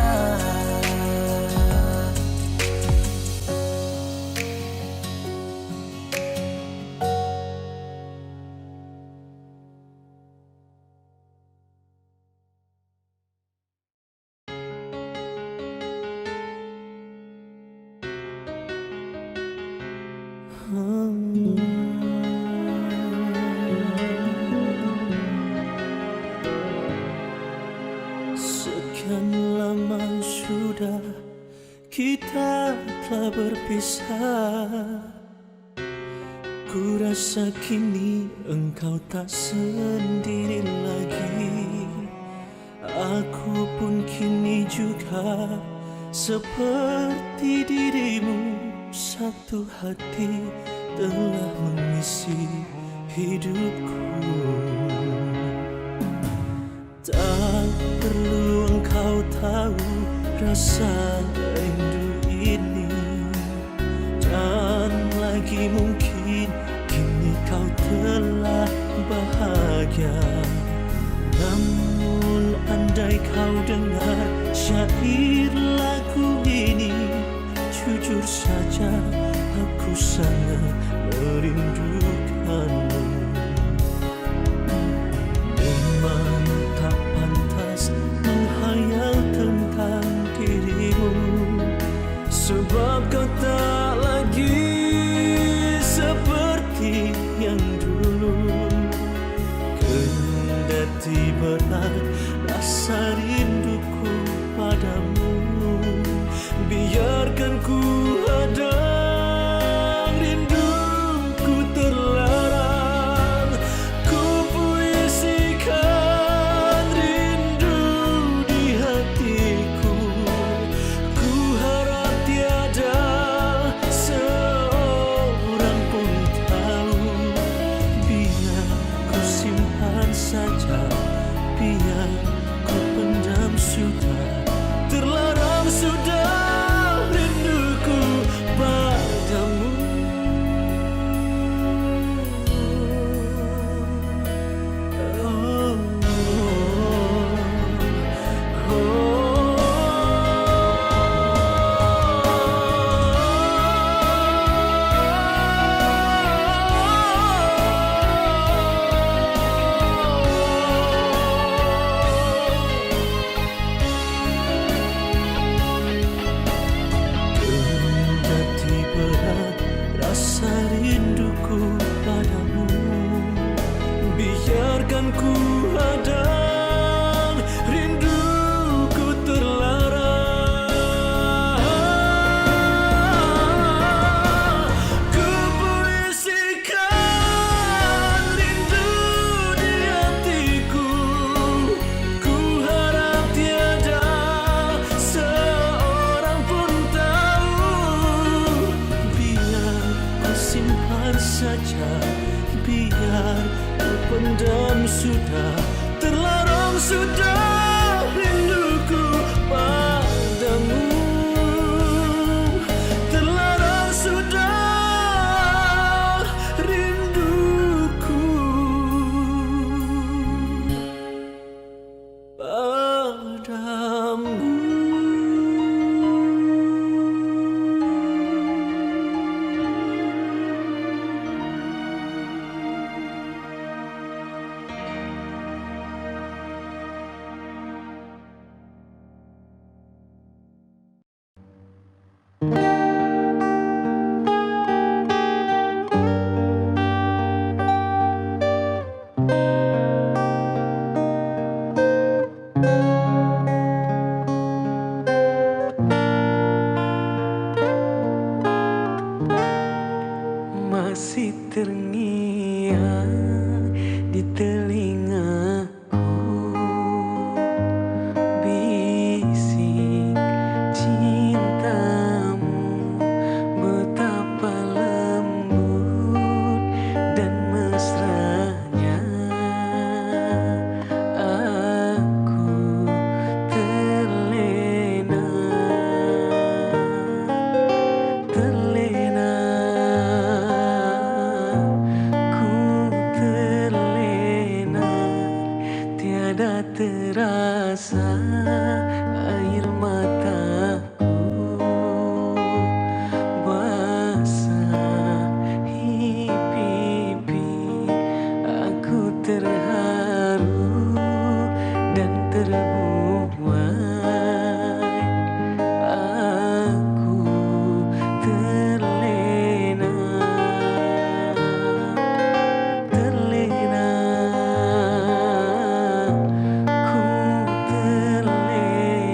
Sekian lama sudah kita telah berpisah. Ku rasa kini engkau tak sendiri lagi. Aku pun kini juga seperti dirimu, satu hati telah mengisi hidupku. Tak perlu engkau tahu rasa rindu ini, dan lagi mungkin kini kau telah bahagia. Namun andai kau dengar syair lagu ini, jujur saja aku sangat merindukanmu. Memang tak pantas menghayal tentang dirimu, sebab kau tak lagi seperti yang dulu. Kendati berat rasa rinduku padamu, biarkan ku hadang rinduku terlarang. Ku puisikan rindu di hatiku. Ku harap tiada seorang pun tahu. Biar ku simpan saja, biar ku pendam sudah. Terlarang sudah rinduku padamu. Oh, oh, oh. Kendati berat rasa rinduku padamu, biarkan ku hadang rinduku terlarang. Ku puisikan rindu di hatiku. Ku harap tiada seorang pun tahu. Biar ku simpan saja, biar ku pendam sudah. Terlarang sudah rinduku padamu. Terlarang sudah rinduku padamu. Masih terngiang di telingaku bisik cintamu, betapa lembut dan mesranya. Aku terlena, terlena. Tiada terasa air mataku basahi pipi. Aku terharu dan terbuai. Aku terlena, terlena. Ku terlena.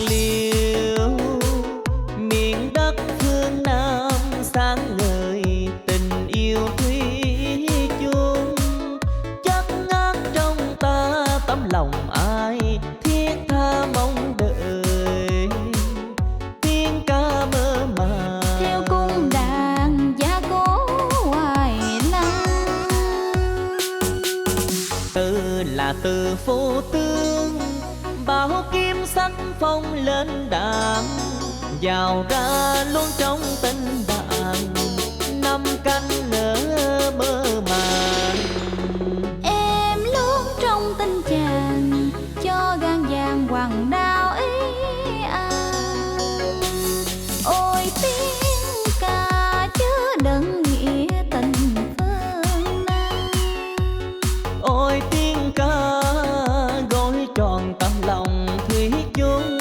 liêu miền đất phương Nam sáng ngời tình yêu thủy chung, chất ngát trong ta tấm lòng ai thiết tha mong đợi, tiếng ca mơ màng theo cung đàn gia cố hoài lăng. từ là từ phố tương bao kim sắc phong lên đàn, vào ra luôn trong tình bạn năm cánh nở mơ màng. Em luôn trong tình chàng cho gan vàng hoàng đao ý an. Ôi tiếng ca chứa đựng nghĩa tình phương Nam, Ôi tiếng ca gói tròn tấm lòng thủy chung,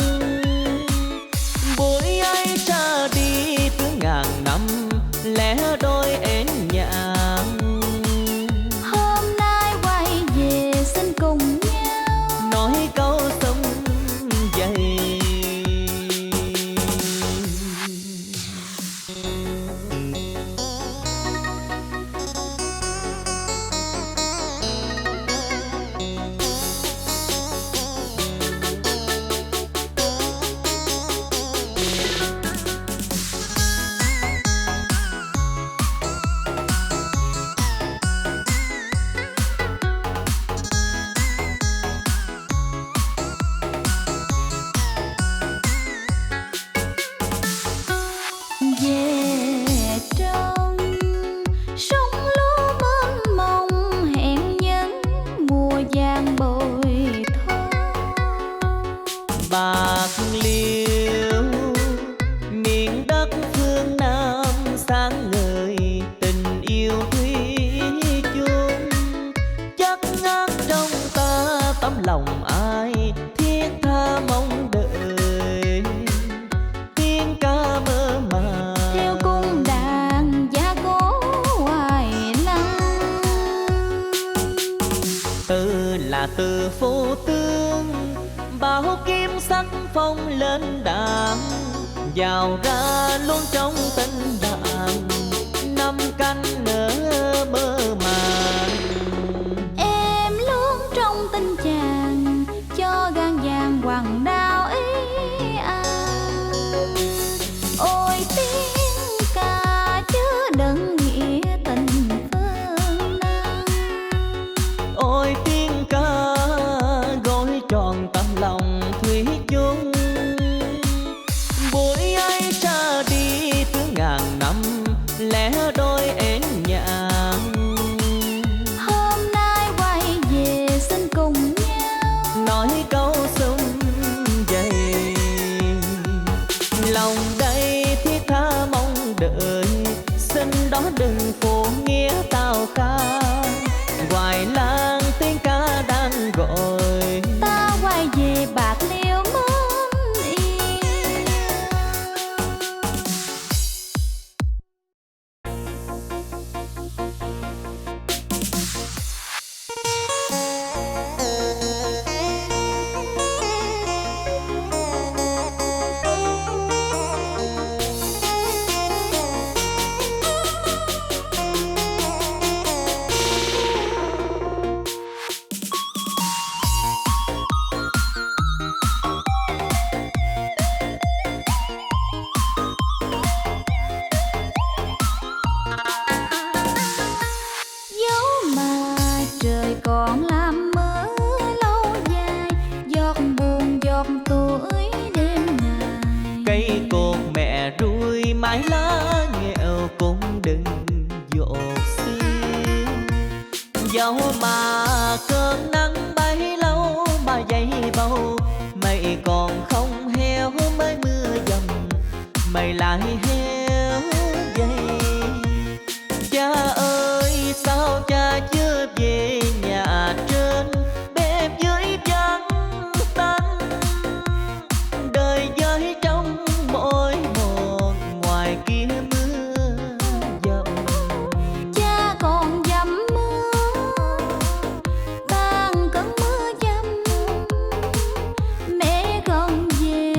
buổi ấy ra đi tương ngàn năm lẻ đôi én nhạn. hôm nay quay về xin cùng nhau Nói câu sông dày về trong sông lúa mênh mông hẹn nhân mùa vàng bội thu. bạc liêu miền đất phương Nam sáng ngời tình yêu thủy chung, chất ngát trong ta tấm lòng ai thiết tha mong đợi, tiếng ca mơ màng Theo cung đàn gia cố hoài lăng. từ là từ phố tương bao kim sắc phong lên đàn, vào ra luôn trong tình bạn năm cánh nở mơ màng. Em luôn trong tình chàng cho gan vàng hoàng đao ý an. Ôi tiếng ca chứa đựng nghĩa tình phương Nam, Ôi tiếng ca gói tròn tấm lòng thủy chung, buổi ấy ra đi tương ngàn năm lẻ đôi én nhạn. hôm nay quay về xin cùng nhau Nói câu sông dày lòng đây thiết tha mong đợi, xin đó đừng phụ nghĩa tao ca, ngoài lang tiếng ca đang gọi ta quay về bạc liêu mến yêu. Dẫu mà trời còn làm mưa lâu dài, giọt buồn giọt tuổi đêm ngày. cây cột mẹ ruồi mái lá nghèo cũng đừng dột xưa, dẫu mà cơn nắng bấy lâu mà dây bầu mây còn không heo mới mưa dầm mây lại heo dây. Cha ơi sao cha chưa về nhà trên bếp dưới trắng tanh, đời với trong mỗi một ngoài kia mưa dầm. Cha còn dầm mưa tan cơn mưa dầm, mẹ còn về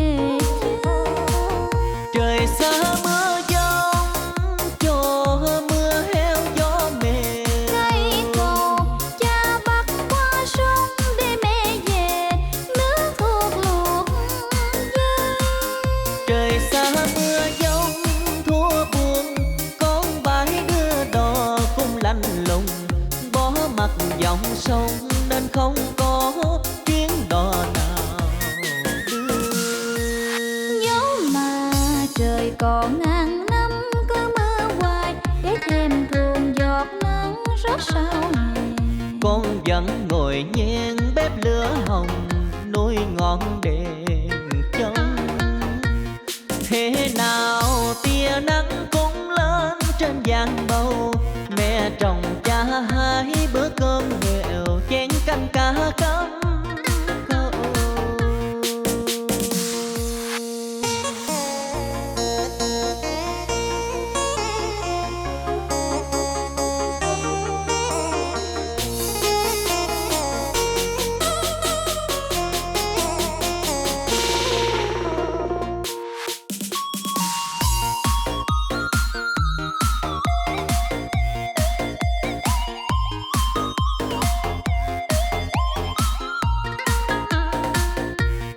còn ngàn năm cứ mưa hoài để thêm thuồng giọt nắng rớt sau hè. Con vẫn ngồi nhen bếp lửa hồng nuôi ngọn đèn trông. Thế nào tia nắng cũng lên trên giang bầu, mẹ trồng cha hai bữa cơm nghèo chén canh cá cắm câu.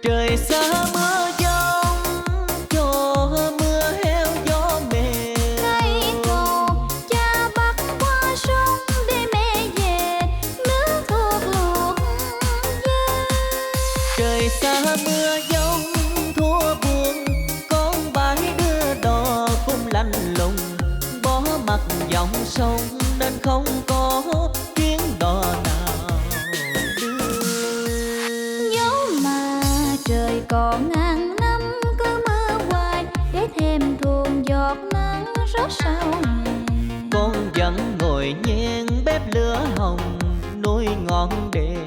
Trời xa mưa giông cho mưa heo gió mềm. Cây cầu cha bắt qua sông để mẹ về nước thuộc luộc dê. Trời xa mưa giông thua buồn, con bãi đưa đò cũng lạnh lùng. Bó mặt dòng sông nên không có chuyến đò nào đưa. Dẫu mà trời còn ngàn năm cứ mưa hoài để thêm thuồng giọt nắng rớt sau hè. Con vẫn ngồi nhen bếp lửa hồng nuôi ngọn đèn